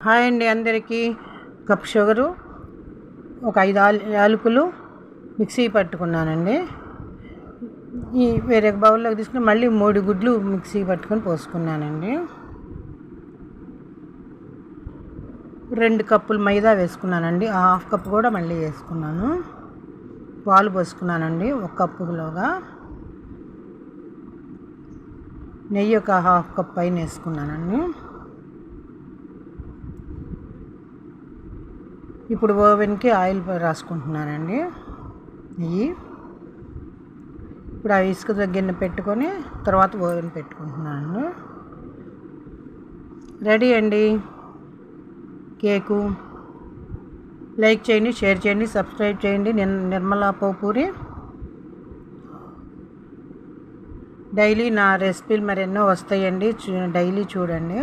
Hi అండి అందరికీ. Cup sugar, ఒక 5 యాలకులు మిక్సీ పట్టుకున్నానండి. ఈ వేరే బౌల్లోకి తీసుకుని మళ్ళీ 3 గుడ్లు మిక్సీ పట్టుకొని పోసుకున్నానండి. 2 కప్పులు మైదా వేసుకున్నానండి. 1/2 కప్పు కూడా మళ్ళీ వేసుకున్నాను. పాలు పోసుకున్నానండి 1 కప్పులోగా. నెయ్యి ఒక 1/2 కప్ పైన వేసుకున్నానండి. ఇప్పుడు ఓవెన్కి ఆయిల్ రాసుకుంటున్నానండి. నెయ్యి ఇప్పుడు ఆ ఇసుక గిన్నె పెట్టుకొని తర్వాత ఓవెన్ పెట్టుకుంటున్నాను. రెడీ అండి కేకు. లైక్ చేయండి, షేర్ చేయండి, సబ్స్క్రైబ్ చేయండి. నిర్మలా పోపూరి. డైలీ నా రెసిపీలు మరెన్నో వస్తాయండి, డైలీ చూడండి.